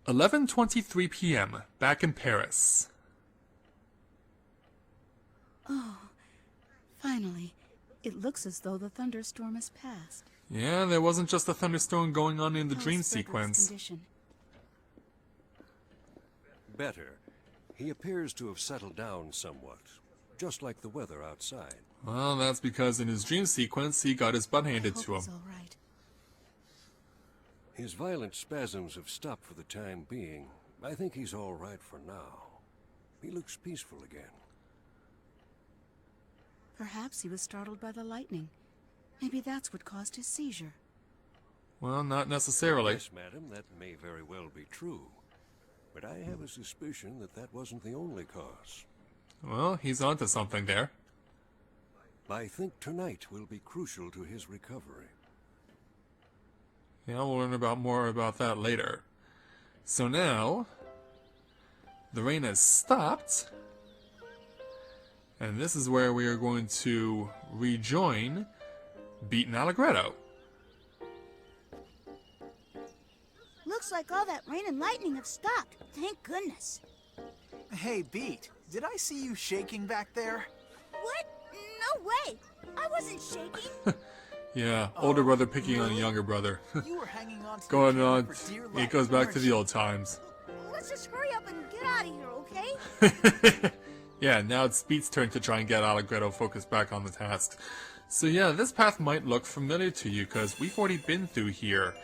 11:23 p.m. back in Paris. Oh, finally. It looks as though the thunderstorm has passed. Yeah, there wasn't just a thunderstorm going on in the How's dream Frederick's sequence. condition? Better. He appears to have settled down somewhat, just like the weather outside. Well, that's because in his dream sequence, he got his butt handed to him. He's all right. His violent spasms have stopped for the time being. I think he's all right for now. He looks peaceful again. Perhaps he was startled by the lightning. Maybe that's what caused his seizure. Well, not necessarily. Yes, madam, that may very well be true. But I have a suspicion that that wasn't the only cause. Well, he's onto something there. I think tonight will be crucial to his recovery. Yeah, we'll learn more about that later. So now, the rain has stopped. And this is where we are going to rejoin Beat and Allegretto. Looks like all that rain and lightning have stopped. Thank goodness. Hey, Beat, did I see you shaking back there? What? No way. I wasn't shaking. Yeah, older brother picking on younger brother. You were hanging on to Going your on, camera for dear it life, goes back weren't to the you? old times. Let's just hurry up and get out of here, okay? Yeah, now it's Beat's turn to try and get Allegretto focused back on the task. So yeah, this path might look familiar to you, because we've already been through here.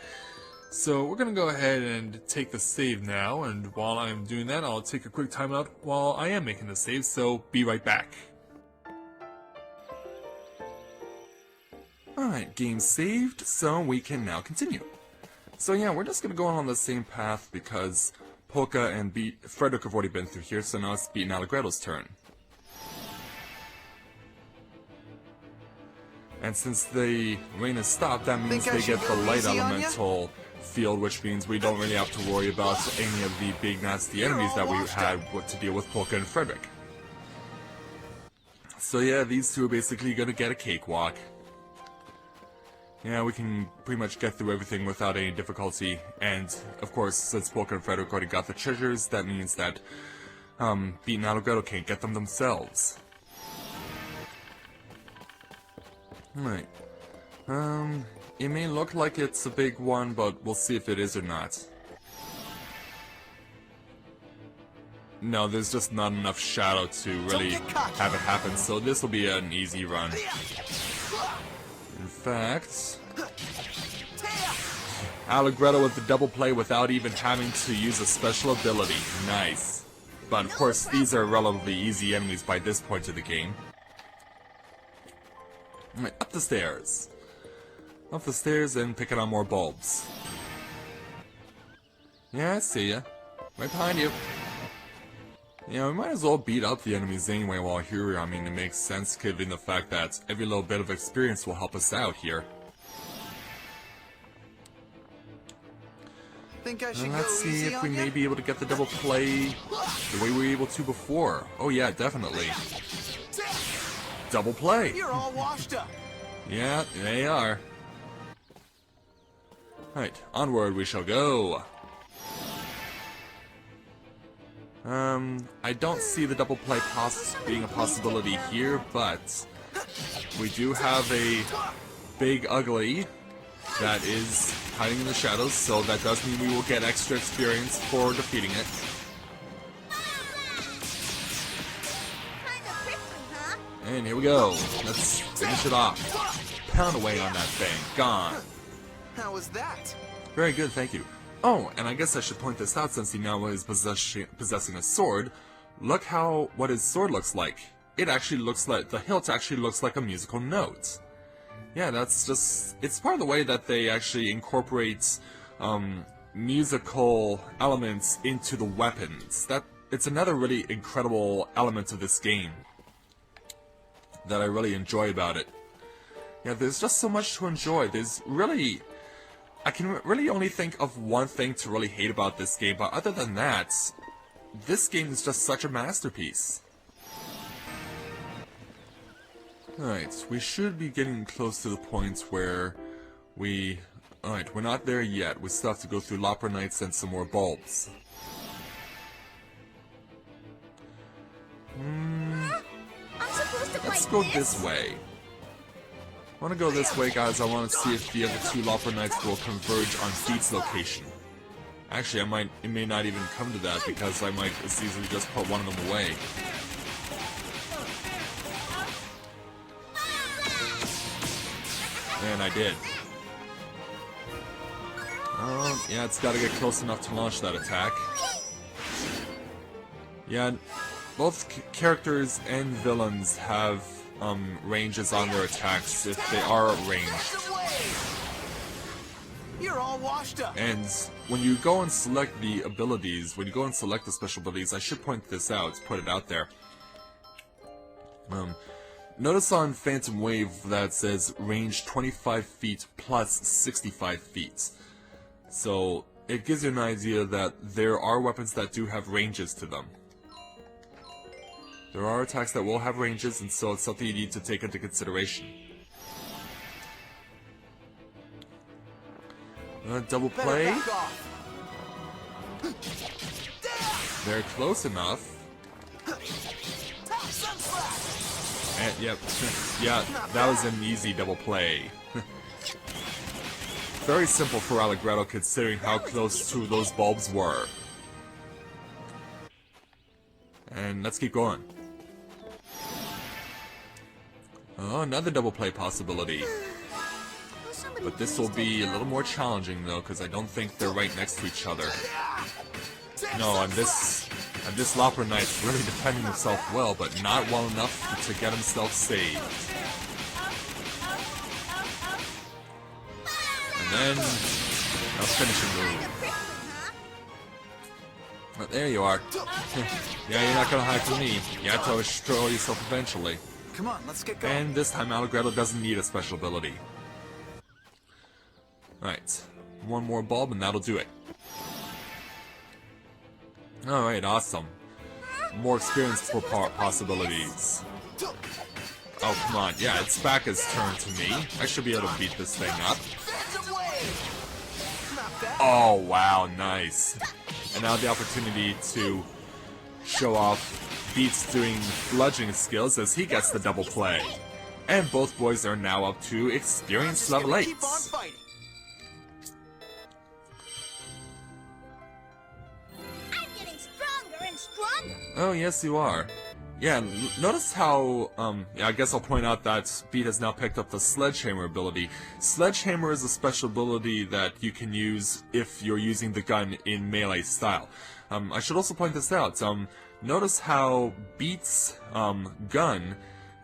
So we're going to go ahead and take the save now, and while I'm doing that, I'll take a quick time out while I am making the save, so be right back. Alright, game saved, so we can now continue. So yeah, we're just going to go on the same path because Polka and Frederick have already been through here, so now it's Beat and Allegretto's turn. And since the rain has stopped, that means they get the light elemental field, which means we don't really have to worry about any of the big nasty enemies that we had to deal with Polka and Frederick. So yeah, these two are basically going to get a cakewalk. Yeah, we can pretty much get through everything without any difficulty, and of course, since Polka and Frederick already got the treasures, that means that Beat and Allegretto can't get them themselves. Alright. It may look like it's a big one, but we'll see if it is or not. No, there's just not enough shadow to really have it happen, so this will be an easy run. In fact, Allegretto with the double play without even having to use a special ability. Nice. But of course, these are relatively easy enemies by this point of the game. Alright, up the stairs. Up the stairs and picking on more bulbs. Yeah, I see ya. Right behind you. Yeah, we might as well beat up the enemies anyway while here. I mean, it makes sense given the fact that every little bit of experience will help us out here. Think I should And go let's see easy if we on may ya? be able to get the double play the way we were able to before. Oh yeah, definitely. Double play! You're all washed up. Yeah, they are. Alright, onward we shall go. I don't see the double play being a possibility here, but we do have a big ugly that is hiding in the shadows, so that does mean we will get extra experience for defeating it. Kinda quickly, huh? And here we go. Let's finish it off. Pound away on that thing. Gone. How was that? Very good, thank you. Oh, and I guess I should point this out since he now is possessing a sword. Look what his sword looks like. It actually looks like, the hilt actually looks like a musical note. Yeah, that's just, it's part of the way that they actually incorporate musical elements into the weapons. It's another really incredible element of this game that I really enjoy about it. Yeah, there's just so much to enjoy. I can really only think of one thing to really hate about this game, but other than that, this game is just such a masterpiece. Alright, we should be getting close to the point where we Alright, we're not there yet. We still have to go through Lopper Knights and some more bulbs. I'm supposed to Let's fight go this way. I want to go this way, guys. I want to see if the other two Lopper Knights will converge on Beat's location. Actually, it may not even come to that because I might as easily just put one of them away. And I did. Yeah, it's got to get close enough to launch that attack. Yeah, both characters and villains have ranges on their attacks if they are ranged. You're all washed up. And when you go and select the abilities, when you go and select the special abilities, I should point this out, put it out there. Notice on Phantom Wave that says range 25 feet plus 65 feet. So it gives you an idea that there are weapons that do have ranges to them. There are attacks that will have ranges, and so it's something you need to take into consideration. Double play. They're close enough. And, yep, yeah, that was an easy double play. Very simple for Allegretto considering how close to those bulbs were. And let's keep going. Oh, another double play possibility. But this will be a little more challenging though, because I don't think they're right next to each other. No, and this Lopper Knight's really defending himself well, but not well enough to get himself saved. And then a finishing move. But there you are. Yeah, you're not gonna hide from me. You have to destroy yourself eventually. Come on, let's get going. And this time Allegretto doesn't need a special ability. Alright, one more bulb and that'll do it. Alright, awesome. More experience for possibilities. Oh, come on. Yeah, it's Bacca's turn to me. I should be able to beat this thing up. Oh, wow, nice. And now the opportunity to show off Beat's doing bludgeoning skills as he gets the double play. And both boys are now up to experience level 8. Keep on fighting. Oh, yes, you are. Yeah, notice how, yeah, I guess I'll point out that Beat has now picked up the Sledgehammer ability. Sledgehammer is a special ability that you can use if you're using the gun in melee style. I should also point this out. Notice how Beat's, gun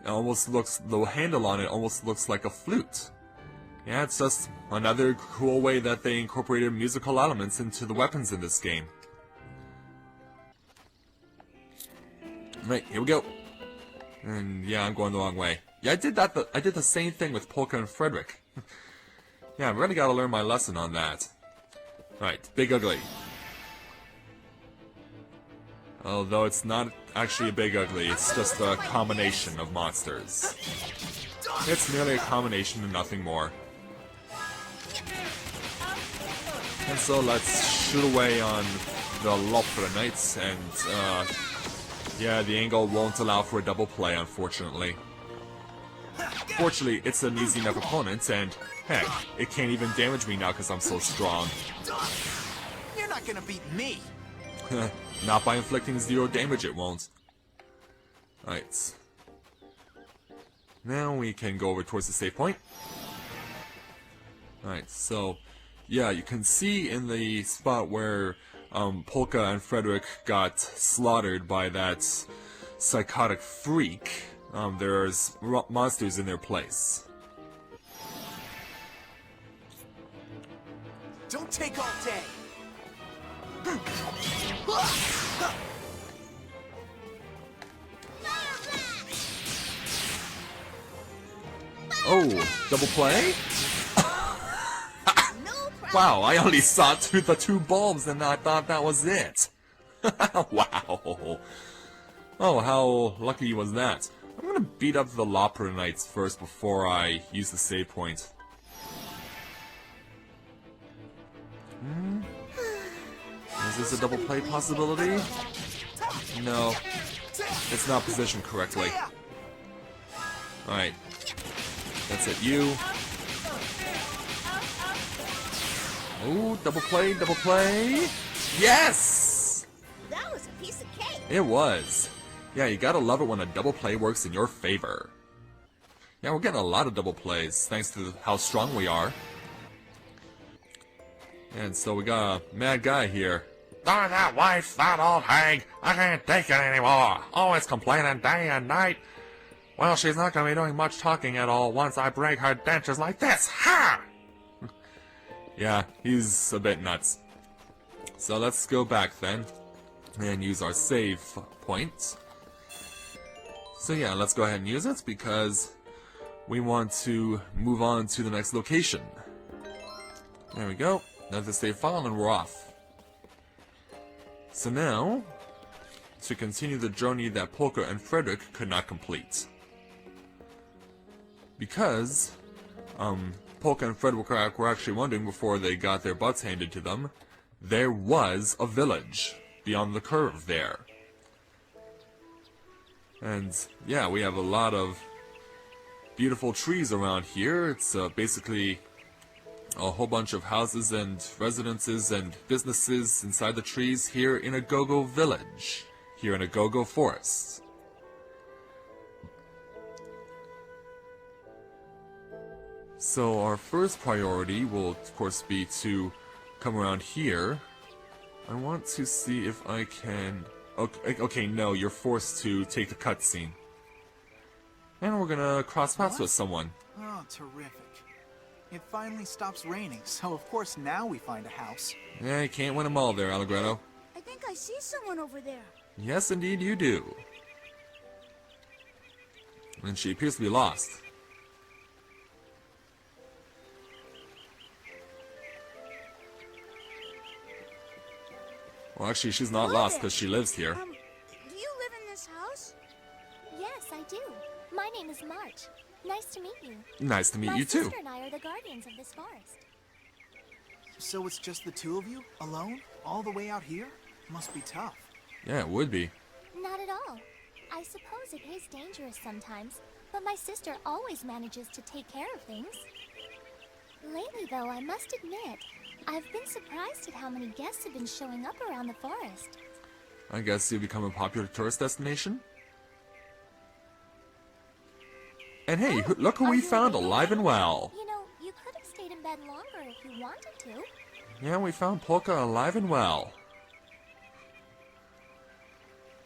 almost looks, the handle on it almost looks like a flute. Yeah, it's just another cool way that they incorporated musical elements into the weapons in this game. Right, here we go. And yeah, I'm going the wrong way. Yeah, I did the same thing with Polka and Frederick. Yeah, I really gotta learn my lesson on that. Right, Big Ugly. Although it's not actually a Big Ugly, it's just a combination of monsters. It's merely a combination and nothing more. And so let's shoot away on the Lopper Knights and, yeah, the angle won't allow for a double play, unfortunately. Fortunately, it's an easy enough opponent, and heck, it can't even damage me now because I'm so strong. You're not gonna beat me. Not by inflicting 0 damage, it won't. Alright. Now we can go over towards the save point. Alright, so, yeah, you can see in the spot where Polka and Frederick got slaughtered by that psychotic freak, there's monsters in their place. Don't take all day. Oh, double play? Wow, I only saw the two bulbs and I thought that was it. Wow. Oh, how lucky was that. I'm gonna beat up the Lopper Knights first before I use the save point. this a double play possibility? No. It's not positioned correctly. Alright. That's it. You. Oh, double play, double play. Yes! That was a piece of cake. It was. Yeah, you gotta love it when a double play works in your favor. Yeah, we're getting a lot of double plays, thanks to how strong we are. And so we got a mad guy here. Darn that wife, that old hag! I can't take it anymore! Always complaining day and night! Well, she's not gonna be doing much talking at all once I break her dentures like this! Ha! Yeah, he's a bit nuts. So let's go back then, and use our save point. So yeah, let's go ahead and use it, because we want to move on to the next location. There we go. Another save file, and we're off. So now, to continue the journey that Polka and Frederick could not complete. Because, Polka and Frederick were actually wondering before they got their butts handed to them, there was a village beyond the curve there. And yeah, we have a lot of beautiful trees around here. It's basically a whole bunch of houses and residences and businesses inside the trees here in a go-go village, here in a go-go forest. So our first priority will of course be to come around here. I want to see if I can... Okay, no, you're forced to take the cutscene. And we're gonna cross paths with someone. Oh, terrific. It finally stops raining, so of course now we find a house. Yeah, you can't win them all there, Allegretto. I think I see someone over there. Yes, indeed you do. And she appears to be lost. Well, actually, she's not lost because she lives here. Do you live in this house? Yes, I do. My name is March. Nice to meet you. Nice to meet you too. My sister and I are the guardians of this forest. So it's just the two of you, alone, all the way out here? Must be tough. Yeah, it would be. Not at all. I suppose it is dangerous sometimes, but my sister always manages to take care of things. Lately, though, I must admit, I've been surprised at how many guests have been showing up around the forest. I guess you become a popular tourist destination? And hey, look who we found alive and well. You know, you could have stayed in bed longer if you wanted to. Yeah, we found Polka alive and well.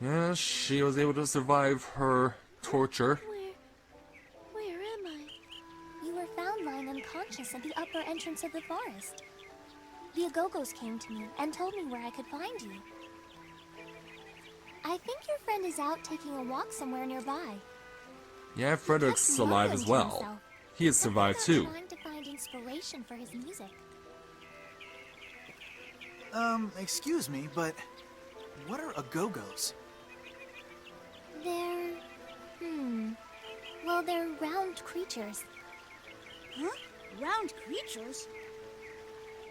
Yeah, she was able to survive her torture. Where am I? You were found lying unconscious at the upper entrance of the forest. The Agogos came to me and told me where I could find you. I think your friend is out taking a walk somewhere nearby. Yeah, Frederick's alive as well. He has survived too. Trying to find inspiration for his music. Excuse me, but what are Agogos? They're... Well, they're round creatures. Huh? Round creatures?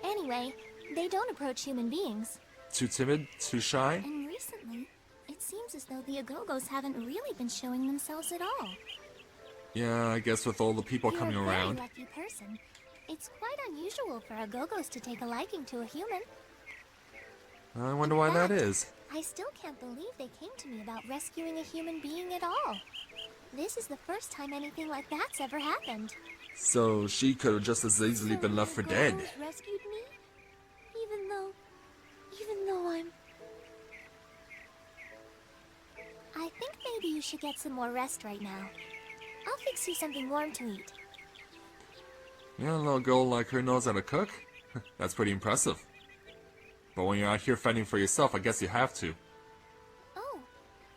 Anyway, they don't approach human beings. Too timid? Too shy? And recently, it seems as though the Agogos haven't really been showing themselves at all. Yeah, I guess with all the people You're coming a very around. lucky person. It's quite unusual for Agogos to take a liking to a human. I wonder why that is. I still can't believe they came to me about rescuing a human being at all. This is the first time anything like that's ever happened. So she could have just as easily been left for dead. Agogos rescued me? Even though I'm... I think maybe you should get some more rest right now. I'll fix you something warm to eat. Yeah, a little girl like her knows how to cook? That's pretty impressive. But when you're out here fending for yourself, I guess you have to. Oh,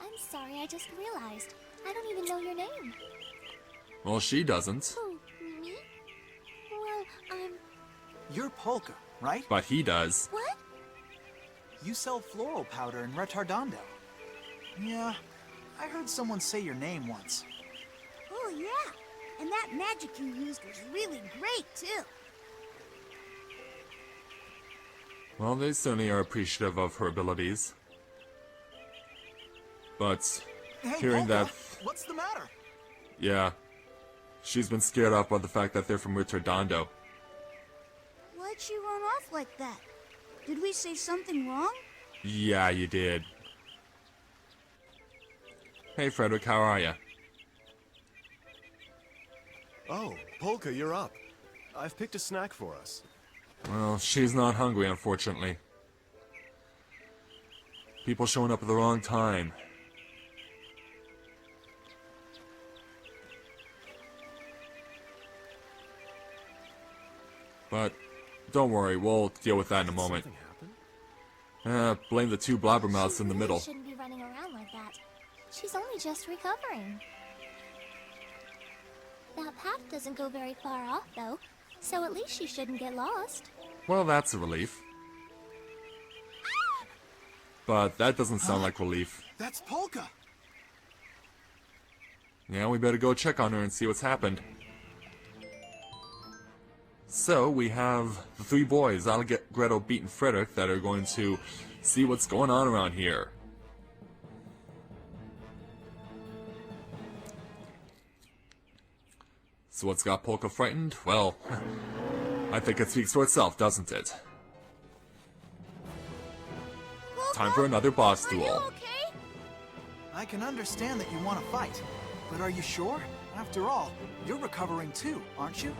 I'm sorry, I just realized. I don't even know your name. Well, she doesn't. Who, me? Well, You're Polka, right? But he does. what? You sell floral powder in Retardando. Yeah, I heard someone say your name once. Oh, yeah. And that magic you used was really great, too. Well, they certainly are appreciative of her abilities. But Hey, hearing Polka, that, what's the matter? yeah, she's been scared off by the fact that they're from Retardondo. Why'd she run off like that? Did we say something wrong? Yeah, you did. Hey, Frederick, how are ya? Oh, Polka, you're up. I've picked a snack for us. Well, she's not hungry, unfortunately. People showing up at the wrong time. But don't worry, we'll deal with that in a moment. Something happened? Blame the two blabbermouths in the She middle. really shouldn't be running around like that. She's only just recovering. That path doesn't go very far off, though, so at least she shouldn't get lost. Well, that's a relief. But that doesn't sound like relief. That's Polka. Yeah, we better go check on her and see what's happened. So, we have the three boys, Allegretto, Beat, and Frederick, that are going to see what's going on around here. So what's got Polka frightened? Well, I think it speaks for itself, doesn't it? Time for another boss Are you duel. okay? I can understand that you want to fight, but are you sure? After all, you're recovering too, aren't you?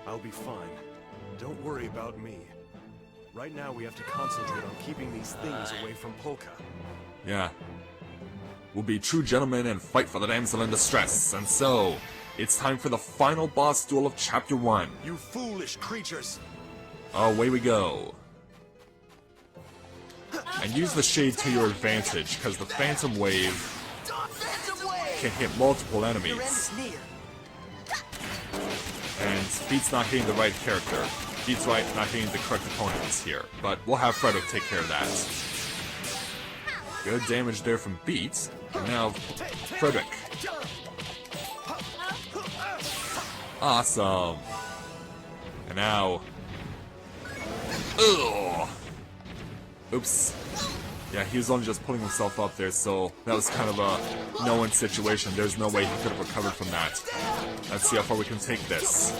I'll be fine. Don't worry about me. Right now we have to concentrate on keeping these things away from Polka. Yeah. We'll be true gentlemen and fight for the damsel in distress. And so, it's time for the final boss duel of Chapter 1. You foolish creatures! Away we go. And use the shade to your advantage, because the Phantom Wave can hit multiple Your end enemies. is near. And Beat's not hitting the right character. Beat's not hitting the correct opponents here. But we'll have Frederick take care of that. Good damage there from Beat. And now, Frederick. Awesome. And now... Ugh. Oops. Yeah, he was only just pulling himself up there, so that was kind of a no-win situation. There's no way he could have recovered from that. Let's see how far we can take this.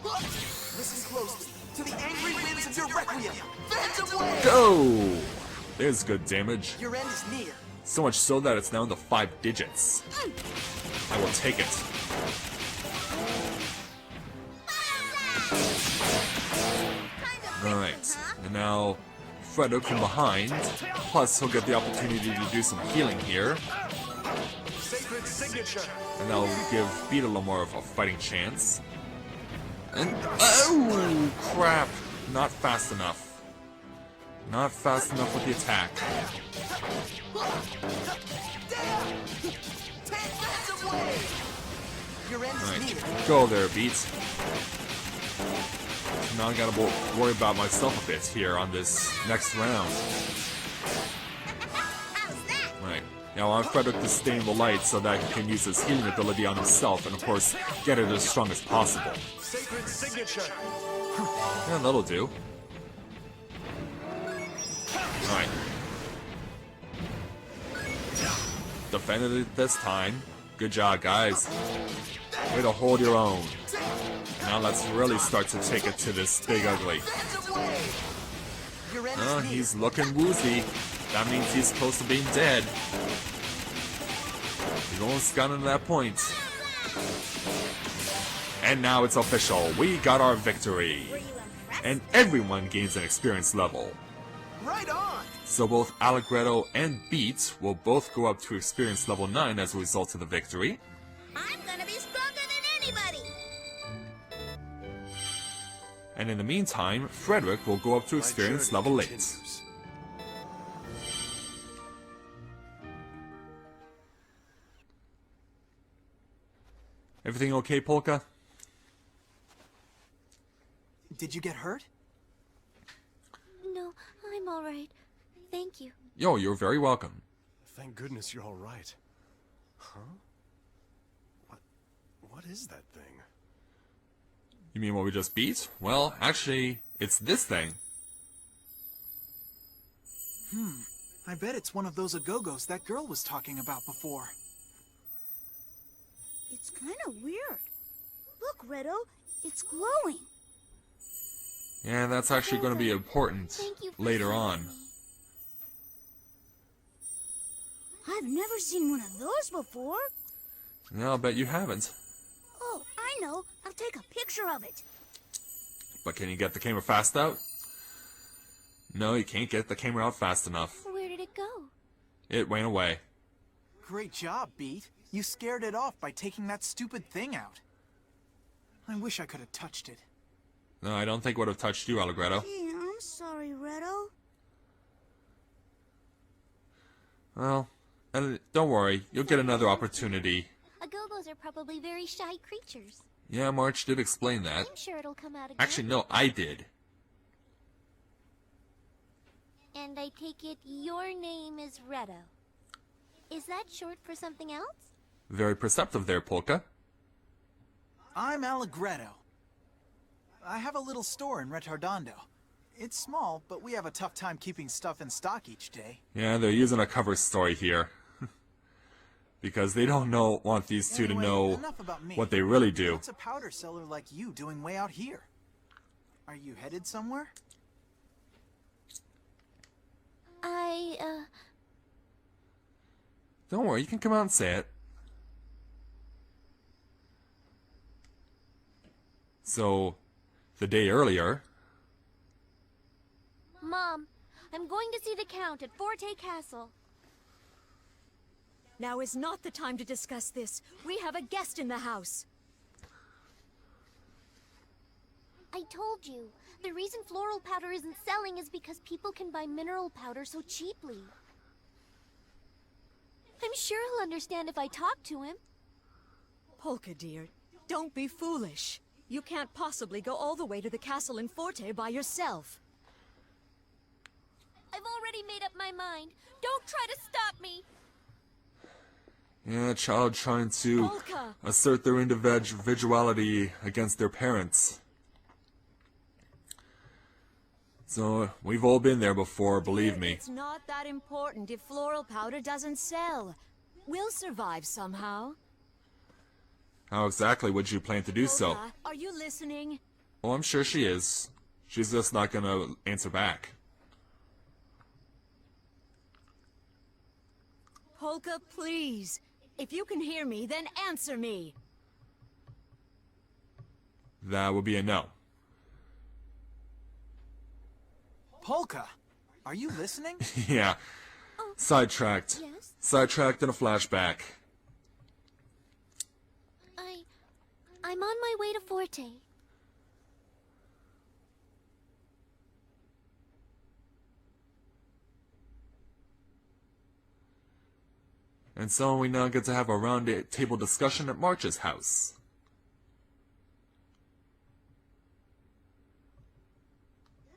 Listen closely to the angry winds of your requiem. Phantom Wave! Go! There's good damage. Your end is near. So much so that it's now in the 5 digits. I will take it. Alright, and now Frederick from behind. Plus, he'll get the opportunity to do some healing here. Sacred signature! And that'll give Beat a little more of a fighting chance. And, oh, crap. Not fast enough. Not fast enough with the attack. Your end is Alright, near. go there, Beat. Now I gotta worry about myself a bit here on this next round. Right. Now I want Frederick to stay in the light so that he can use his healing ability on himself and of course get it as strong as possible. Sacred signature! Yeah, that'll do. Alright. Defended it this time. Good job, guys. Way to hold your own. Now let's really start to take it to this big ugly. Your end Oh, is near. he's looking woozy. That means he's close to being dead. He's almost gotten to that point. And now it's official. We got our victory. And everyone gains an experience level. Right on. So both Allegretto and Beat will both go up to experience level 9 as a result of the victory. I'm gonna be stronger than anybody. And in the meantime, Frederick will go up to My experience journey level 8. continues. Everything okay, Polka? Did you get hurt? No, I'm all right. Thank you. Yo, you're very welcome. Thank goodness you're alright. Huh? What is that thing? You mean what we just beat? Well, actually, it's this thing. I bet it's one of those agogos that girl was talking about before. It's kind of weird. Look, Redo, it's glowing. Yeah, that's actually going to be important Thank you for later saving on. me. I've never seen one of those before. Yeah, I'll bet you haven't. Oh, I know. I'll take a picture of it. But can you get the camera fast out? No, you can't get the camera out fast enough. Where did it go? It went away. Great job, Beat. You scared it off by taking that stupid thing out. I wish I could have touched it. No, I don't think it would have touched you, Allegretto. Gee, I'm sorry, Redo. Well, and don't worry, you'll get another opportunity. Agogos are probably very shy creatures. Yeah, March did explain that. I'm sure it'll come out again. Actually, no, I did. And I take it your name is Redo. Is that short for something else? Very perceptive there, Polka. I'm Allegretto. I have a little store in Retardondo. It's small, but we have a tough time keeping stuff in stock each day. Yeah, they're using a cover story here. Because they don't want these two to Anyway, know enough about me. what they really do. What's a powder seller like you doing way out here? Are you headed somewhere? Don't worry, you can come out and say it. So, the day earlier... Mom, I'm going to see the Count at Forte Castle. Now is not the time to discuss this. We have a guest in the house. I told you, the reason floral powder isn't selling is because people can buy mineral powder so cheaply. I'm sure he'll understand if I talk to him. Polka, dear, don't be foolish. You can't possibly go all the way to the castle in Forte by yourself. I've already made up my mind. Don't try to stop me. Yeah, a child trying to Polka! assert their individuality against their parents. So, we've all been there before, believe me. It's not that important if floral powder doesn't sell. We'll survive somehow. How exactly would you plan to do so? Polka, are you listening? Well, I'm sure she is. She's just not gonna answer back. Polka, please. If you can hear me, then answer me. That would be a no. Polka, are you listening? Yeah. Sidetracked. Yes? Sidetracked in a flashback. I'm on my way to Forte. And so we now get to have a round table discussion at March's house.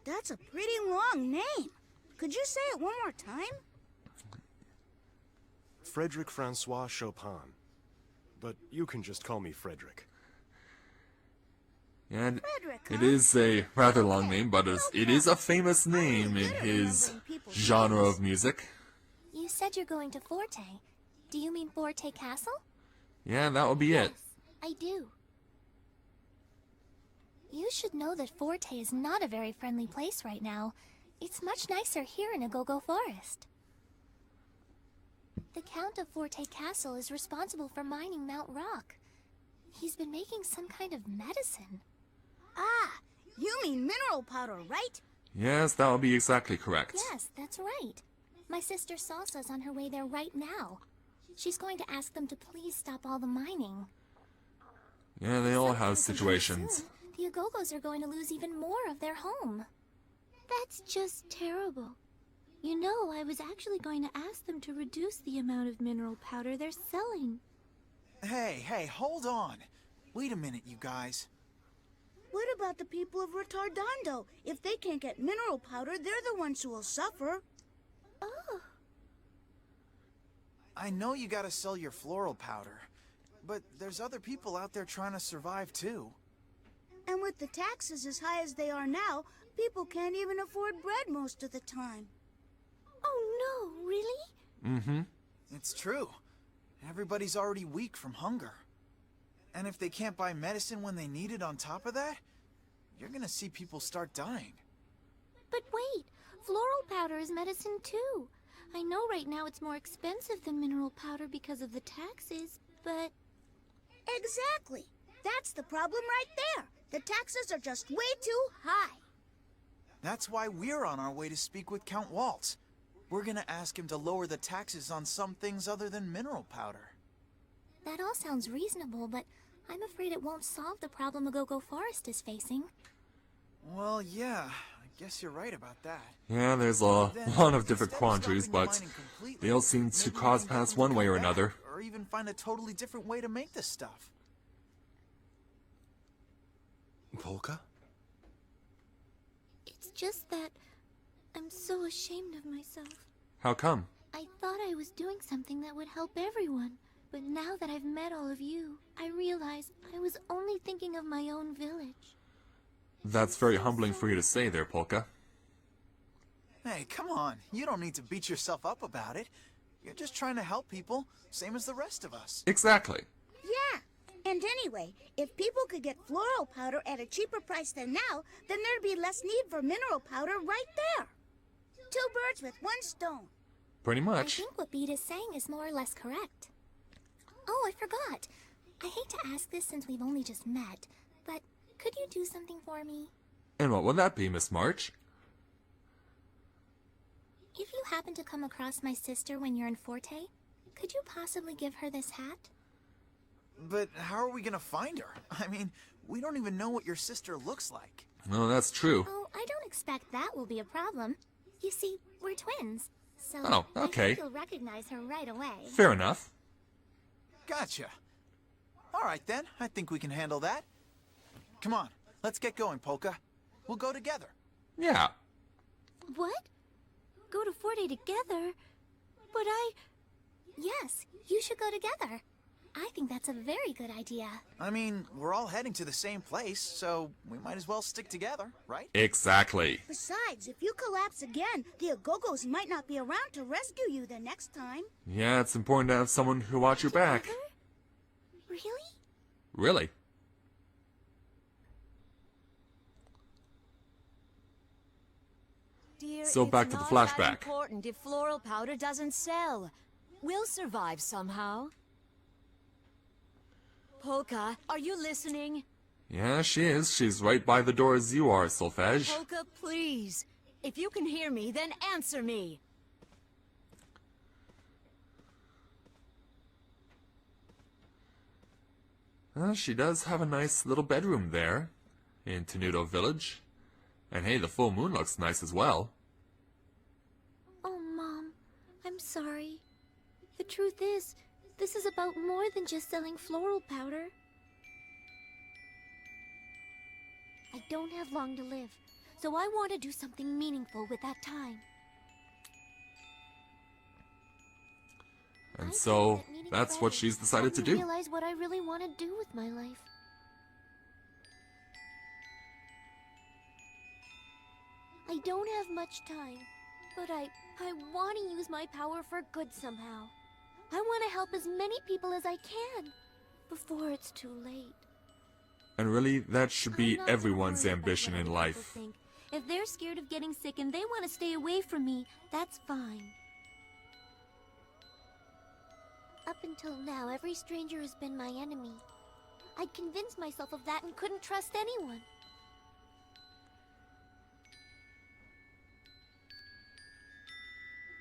That's a pretty long name. Could you say it one more time? Frederick Francois Chopin. But you can just call me Frederick. And Frederick, it huh? is a rather long name, but it is a famous name in his genre of music. You said you're going to Forte. Do you mean Forte Castle? Yeah, that would be it. Yes, I do. You should know that Forte is not a very friendly place right now. It's much nicer here in Agogo Forest. The Count of Forte Castle is responsible for mining Mount Rock. He's been making some kind of medicine. Ah, you mean mineral powder, right? Yes, that would be exactly correct. Yes, that's right. My sister Salsa's on her way there right now. She's going to ask them to please stop all the mining. Yeah, they all have Sometime situations. soon, the Agogos are going to lose even more of their home. That's just terrible. You know, I was actually going to ask them to reduce the amount of mineral powder they're selling. Hey, hold on. Wait a minute, you guys. What about the people of Retardondo? If they can't get mineral powder, they're the ones who will suffer. Oh, I know you gotta sell your floral powder, but there's other people out there trying to survive too. And with the taxes as high as they are now, people can't even afford bread most of the time. Mm-hmm. It's true. Everybody's already weak from hunger. And if they can't buy medicine when they need it on top of that, you're gonna see people start dying. But wait, floral powder is medicine too. I know right now it's more expensive than mineral powder because of the taxes, but... Exactly. That's the problem right there. The taxes are just way too high. That's why we're on our way to speak with Count Waltz. We're gonna ask him to lower the taxes on some things other than mineral powder. That all sounds reasonable, but I'm afraid it won't solve the problem Agogo Forest is facing. Well, yeah, I guess you're right about that. Yeah, there's a lot of different quandaries, but they all seem to cause paths one way or another. Or even find a totally different way to make this stuff. Polka? It's just that I'm so ashamed of myself. How come? I thought I was doing something that would help everyone, but now that I've met all of you, I realize I was only thinking of my own village. That's very humbling for you to say there, Polka. Hey, come on. You don't need to beat yourself up about it. You're just trying to help people, same as the rest of us. Exactly. Yeah. And anyway, if people could get floral powder at a cheaper price than now, then there'd be less need for mineral powder right there. 2 birds with 1 stone. Pretty I much. think what Beat is saying is more or less correct. Oh, I forgot. I hate to ask this since we've only just met, but could you do something for me? And what would that be, Miss March? If you happen to come across my sister when you're in Forte, could you possibly give her this hat? But how are we gonna find her? I mean, we don't even know what your sister looks like. Oh, that's true. Oh, I don't expect that will be a problem. You see, we're twins, so Oh, I okay. think you'll recognize her right away. Fair enough. Gotcha. Alright then, I think we can handle that. Come on, let's get going, Polka. We'll go together. Yeah. What? Go to Forte together? But Yes, you should go together. I think that's a very good idea. I mean, we're all heading to the same place, so we might as well stick together, right? Exactly. Besides, if you collapse again, the Agogos might not be around to rescue you the next time. Yeah, it's important to have someone who watch your back. Together? Really? Really? Dear, So back it's to the not flashback. that important if floral powder doesn't sell. We'll survive somehow. Polka, are you listening? Yeah, she is. She's right by the door as you are, Solfege. Polka, please. If you can hear me, then answer me. She does have a nice little bedroom there in Tenuto Village. And hey, the full moon looks nice as well. Oh, Mom, I'm sorry. The truth is, this is about more than just selling floral powder. I don't have long to live, so I want to do something meaningful with that time. And I so, think that meeting that's what Fred she's decided to helped me do. realize what I really want to do with my life. I don't have much time, but I want to use my power for good somehow. I want to help as many people as I can before it's too late. And really, that should be I'm not everyone's worried about ambition what in other life. people think. If they're scared of getting sick and they want to stay away from me, that's fine. Up until now, every stranger has been my enemy. I'd convinced myself of that and couldn't trust anyone.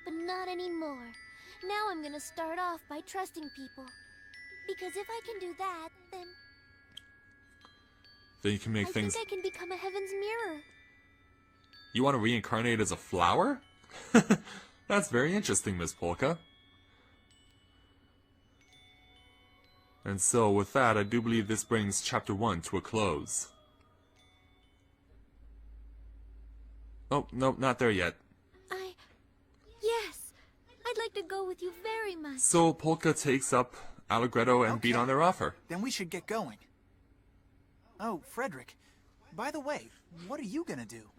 But not anymore. Now I'm gonna start off by trusting people. Because if I can do that, then You can make I things... think I can become a heaven's mirror. You want to reincarnate as a flower? That's very interesting, Miss Polka. And so, with that, I do believe this brings Chapter 1 to a close. Oh, no, not there yet. Yes! I'd like to go with you very much. So, Polka takes up Allegretto and Beat Okay. on their offer. Then we should get going. Oh, Frederick. By the way, what are you gonna do?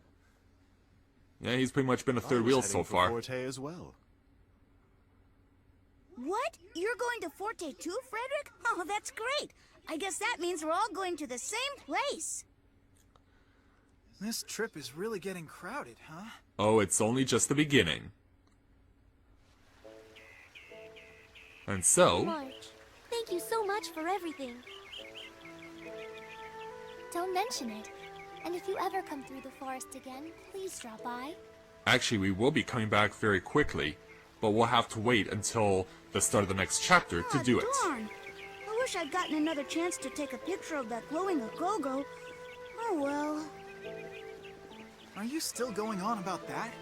Yeah, he's pretty much been a I third was wheel heading so for far. Forte as well. What? You're going to Forte too, Frederick? Oh, that's great. I guess that means we're all going to the same place. This trip is really getting crowded, huh? Oh, it's only just the beginning. And so... March, thank you so much for everything. Don't mention it. And if you ever come through the forest again, please drop by. Actually, we will be coming back very quickly, but we'll have to wait until the start of the next chapter to do it. Darn. I wish I'd gotten another chance to take a picture of that glowing Agogo. Oh well. Are you still going on about that?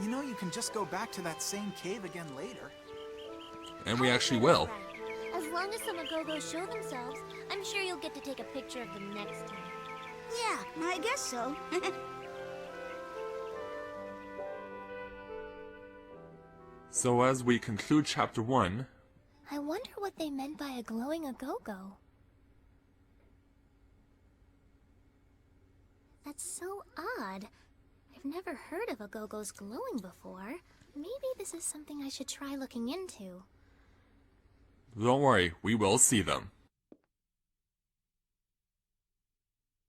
You know you can just go back to that same cave again later. And we actually will. As long as some Agogos show themselves, I'm sure you'll get to take a picture of them next time. Yeah, I guess so. So as we conclude chapter 1, I wonder what they meant by a glowing Agogo. That's so odd. I've never heard of Agogos glowing before. Maybe this is something I should try looking into. don't worry, we will see them.